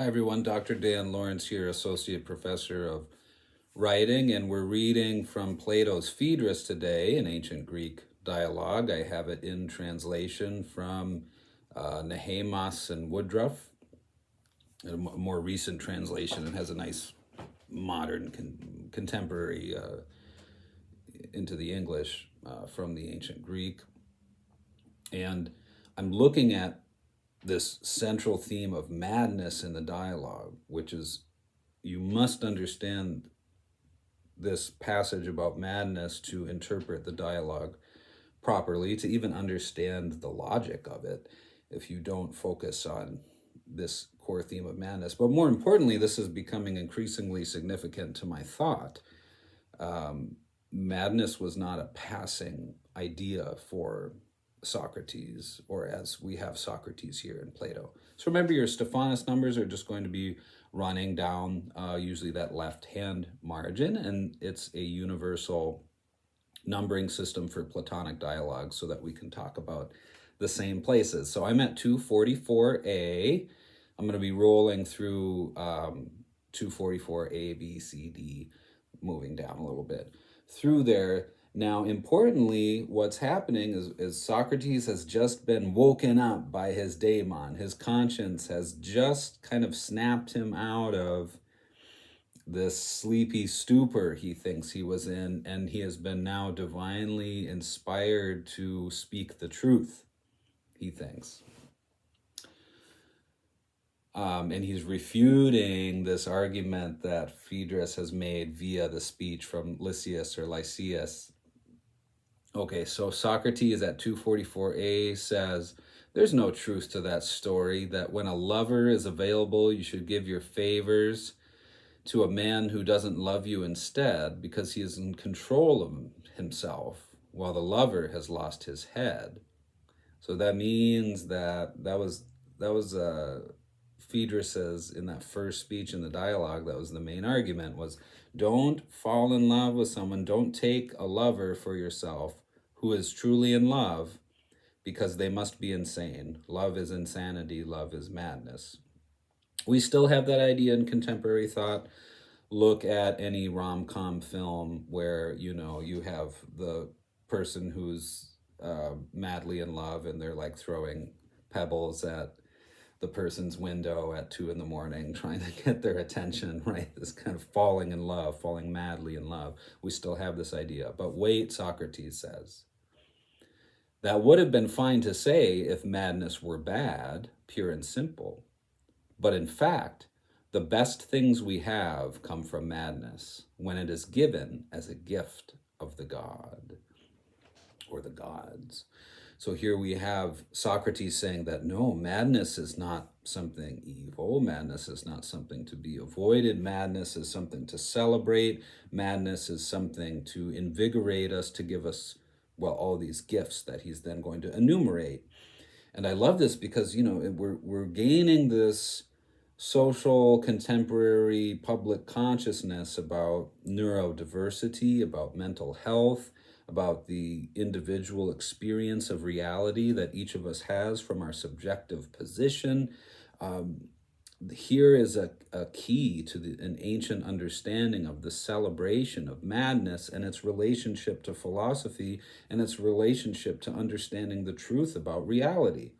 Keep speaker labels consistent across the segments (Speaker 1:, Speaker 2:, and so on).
Speaker 1: Hi everyone, Dr. Dan Lawrence here, Associate Professor of Writing, and we're reading from Plato's Phaedrus today, an ancient Greek dialogue. I have it in translation from Nehemas and Woodruff, a more recent translation. It has a nice modern, contemporary into the English from the ancient Greek. And I'm looking at this central theme of madness in the dialogue, which is you must understand this passage about madness to interpret the dialogue properly, to even understand the logic of it, if you don't focus on this core theme of madness. But more importantly, this is becoming increasingly significant to my thought. Madness was not a passing idea for Socrates, or as we have Socrates here in Plato. So remember, your Stephanus numbers are just going to be running down usually that left-hand margin, and it's a universal numbering system for Platonic dialogues so that we can talk about the same places. So I'm at 244a. I'm going to be rolling through 244a, b, c, d, moving down a little bit through there. Now, importantly, what's happening is Socrates has just been woken up by his daemon. His conscience has just kind of snapped him out of this sleepy stupor he thinks he was in, and he has been now divinely inspired to speak the truth, he thinks. And he's refuting this argument that Phaedrus has made via the speech from Lysias or Lysias. Okay, so Socrates at 244a says, there's no truth to that story, that when a lover is available, you should give your favors to a man who doesn't love you instead, because he is in control of himself, while the lover has lost his head. So that means that was Phaedrus says in that first speech in the dialogue, that was the main argument, was don't fall in love with someone, don't take a lover for yourself who is truly in love, because they must be insane. Love is insanity, love is madness. We still have that idea in contemporary thought. Look at any rom-com film where, you have the person who's madly in love and they're like throwing pebbles at the person's window at 2 a.m, trying to get their attention, right? This kind of falling in love, falling madly in love. We still have this idea. But wait, Socrates says, that would have been fine to say if madness were bad, pure and simple. But in fact, the best things we have come from madness when it is given as a gift of the god or the gods. So here we have Socrates saying that no, madness is not something evil. Madness is not something to be avoided. Madness is something to celebrate. Madness is something to invigorate us, to give us, well, all these gifts that he's then going to enumerate. And I love this because, we're gaining this social, contemporary, public consciousness about neurodiversity, about mental health, about the individual experience of reality that each of us has from our subjective position. Here is a key to an ancient understanding of the celebration of madness and its relationship to philosophy and its relationship to understanding the truth about reality.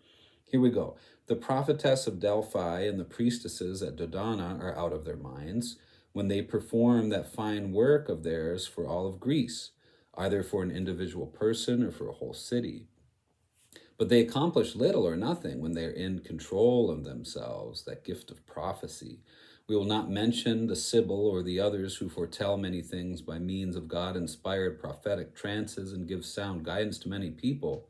Speaker 1: Here we go. The prophetess of Delphi and the priestesses at Dodona are out of their minds when they perform that fine work of theirs for all of Greece, either for an individual person or for a whole city. But they accomplish little or nothing when they are in control of themselves, that gift of prophecy. We will not mention the Sibyl or the others who foretell many things by means of God-inspired prophetic trances and give sound guidance to many people.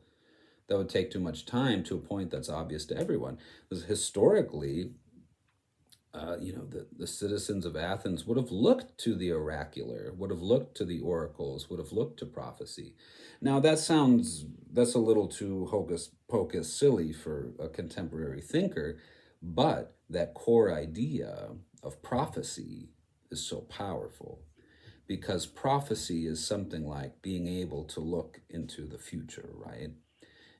Speaker 1: That would take too much time to a point that's obvious to everyone. Because historically, the citizens of Athens would have looked to the oracular, would have looked to the oracles, would have looked to prophecy. Now that's a little too hocus pocus silly for a contemporary thinker, but that core idea of prophecy is so powerful, because prophecy is something like being able to look into the future, right?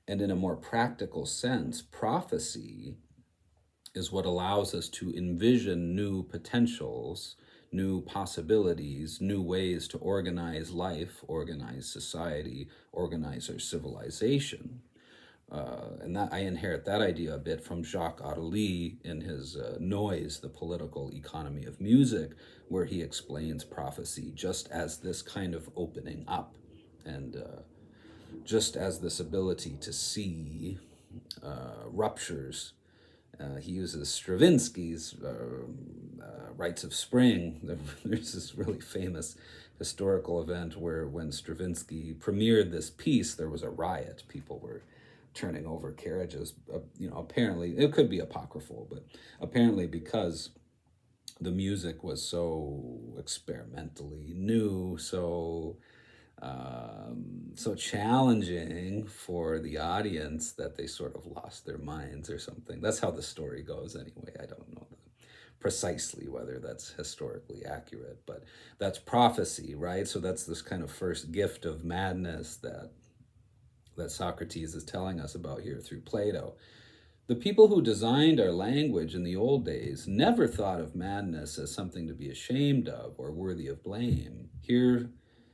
Speaker 1: And in a more practical sense, prophecy is what allows us to envision new potentials, new possibilities, new ways to organize life, organize society, organize our civilization. And that I inherit that idea a bit from Jacques Attali in his Noise, the Political Economy of Music, where he explains prophecy just as this kind of opening up, and just as this ability to see ruptures. He uses Stravinsky's Rites of Spring. There's this really famous historical event where when Stravinsky premiered this piece, there was a riot. People were turning over carriages. Apparently, it could be apocryphal, but apparently because the music was so experimentally new, so challenging for the audience that they sort of lost their minds or something. That's how the story goes anyway. I don't know precisely whether that's historically accurate, but that's prophecy, right? So that's this kind of first gift of madness that Socrates is telling us about here through Plato. The people who designed our language in the old days never thought of madness as something to be ashamed of or worthy of blame. Here,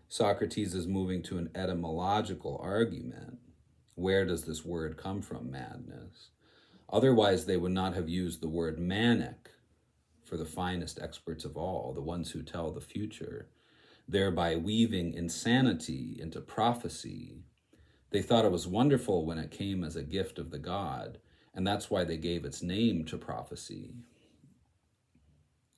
Speaker 1: Socrates is moving to an etymological argument. Where does this word come from, madness? Otherwise, they would not have used the word manic for the finest experts of all, the ones who tell the future, thereby weaving insanity into prophecy. They thought it was wonderful when it came as a gift of the god, and that's why they gave its name to prophecy.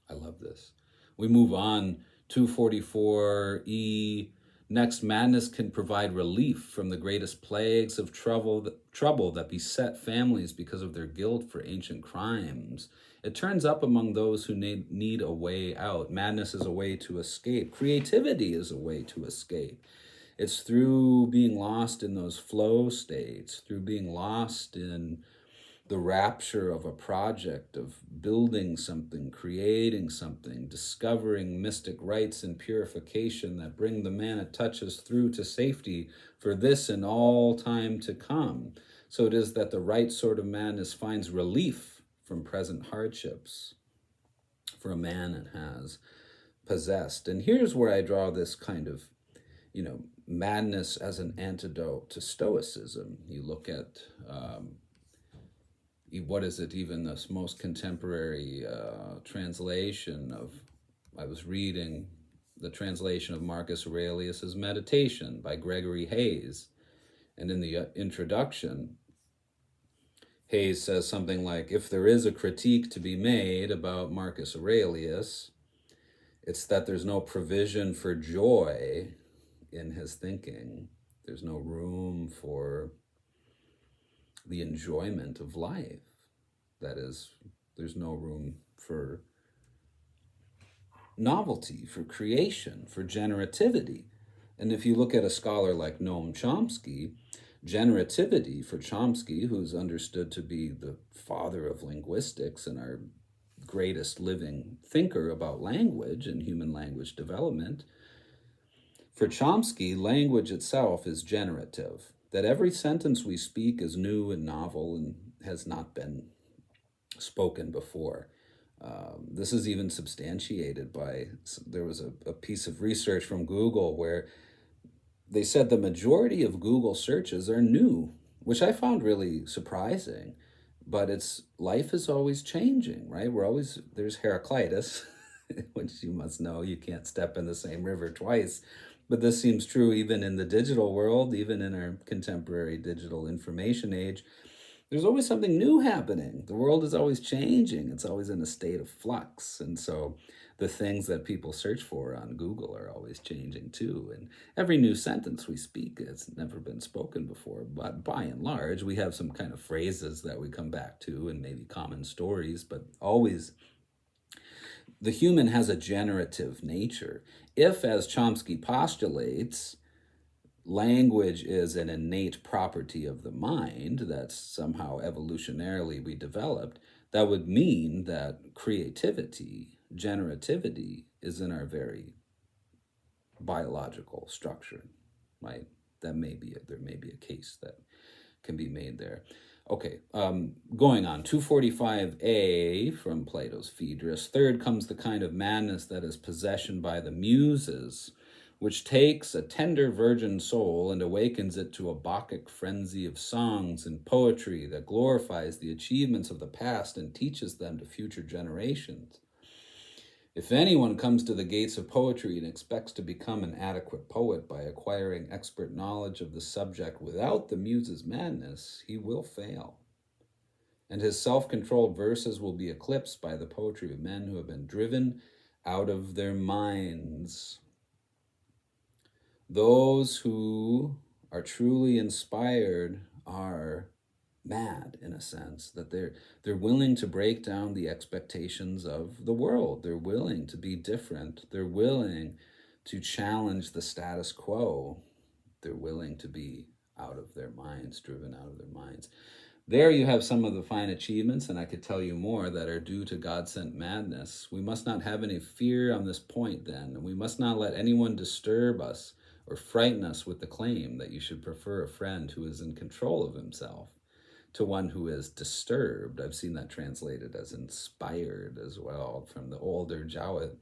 Speaker 1: I love this. We move on, 244e. Next, madness can provide relief from the greatest plagues of trouble that beset families because of their guilt for ancient crimes. It turns up among those who need a way out. Madness is a way to escape. Creativity is a way to escape. It's through being lost in those flow states, through being lost in the rapture of a project, of building something, creating something, discovering mystic rites and purification that bring the man it touches through to safety for this and all time to come. So it is that the right sort of madness finds relief from present hardships for a man it has possessed. And here's where I draw this kind of, madness as an antidote to Stoicism. You look at what is it, even this most contemporary translation of, I was reading the translation of Marcus Aurelius's Meditation by Gregory Hayes. And in the introduction, Hayes says something like, if there is a critique to be made about Marcus Aurelius, it's that there's no provision for joy in his thinking. There's no room for the enjoyment of life. That is, there's no room for novelty, for creation, for generativity. And if you look at a scholar like Noam Chomsky, generativity for Chomsky, who's understood to be the father of linguistics and our greatest living thinker about language and human language development, for Chomsky, language itself is generative, that every sentence we speak is new and novel and has not been spoken before. This is even substantiated by, there was a piece of research from Google where they said the majority of Google searches are new, which I found really surprising. But life is always changing, right? There's Heraclitus, which you must know, you can't step in the same river twice. But this seems true even in the digital world, even in our contemporary digital information age. There's always something new happening. The world is always changing. It's always in a state of flux. And so the things that people search for on Google are always changing too. And every new sentence we speak has never been spoken before. But by and large, we have some kind of phrases that we come back to and maybe common stories, but always the human has a generative nature. If, as Chomsky postulates, language is an innate property of the mind that's somehow evolutionarily we developed, that would mean that creativity, generativity, is in our very biological structure, right? There may be a case that can be made there. Okay, going on. 245a from Plato's Phaedrus. Third comes the kind of madness that is possession by the Muses, which takes a tender virgin soul and awakens it to a Bacchic frenzy of songs and poetry that glorifies the achievements of the past and teaches them to future generations. If anyone comes to the gates of poetry and expects to become an adequate poet by acquiring expert knowledge of the subject without the Muse's madness, he will fail. And his self-controlled verses will be eclipsed by the poetry of men who have been driven out of their minds. Those who are truly inspired are mad, in a sense, that they're willing to break down the expectations of the world. They're willing to be different. They're willing to challenge the status quo. They're willing to be out of their minds, driven out of their minds. There you have some of the fine achievements, and I could tell you more, that are due to God-sent madness. We must not have any fear on this point, then, and we must not let anyone disturb us or frighten us with the claim that you should prefer a friend who is in control of himself to one who is disturbed. I've seen that translated as inspired as well from the older Jowett.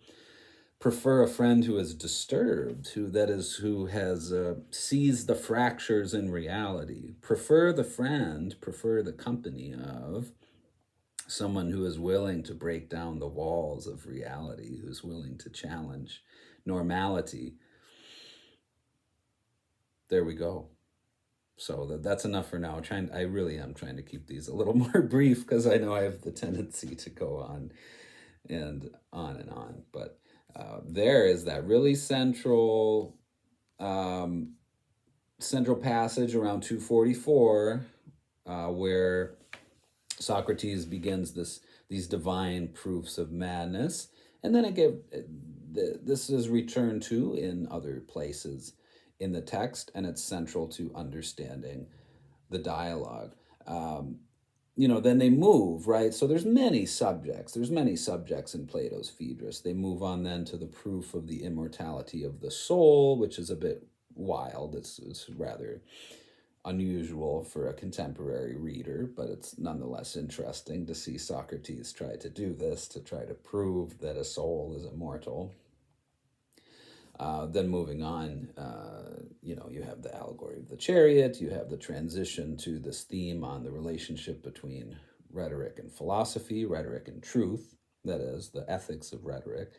Speaker 1: Prefer a friend who is disturbed, who has seized the fractures in reality. Prefer the company of someone who is willing to break down the walls of reality, who's willing to challenge normality. There we go. So that's enough for now. I really am trying to keep these a little more brief because I know I have the tendency to go on and on and on. But there is that really central passage around 244 where Socrates begins these divine proofs of madness, and then this is returned to in other places in the text, and it's central to understanding the dialogue. Then they move, right? So there's many subjects. There's many subjects in Plato's Phaedrus. They move on then to the proof of the immortality of the soul, which is a bit wild. It's rather unusual for a contemporary reader, but it's nonetheless interesting to see Socrates try to do this, to try to prove that a soul is immortal. Then moving on, you have the allegory of the chariot, you have the transition to this theme on the relationship between rhetoric and philosophy, rhetoric and truth, that is, the ethics of rhetoric.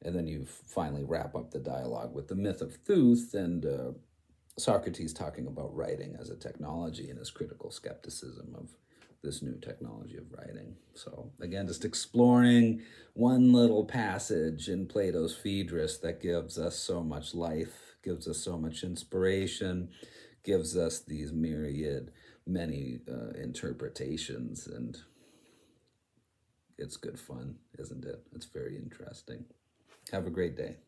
Speaker 1: And then you finally wrap up the dialogue with the myth of Thuth and Socrates talking about writing as a technology and his critical skepticism of this new technology of writing. So again, just exploring one little passage in Plato's Phaedrus that gives us so much life, gives us so much inspiration, gives us these many interpretations, and it's good fun, isn't it? It's very interesting. Have a great day.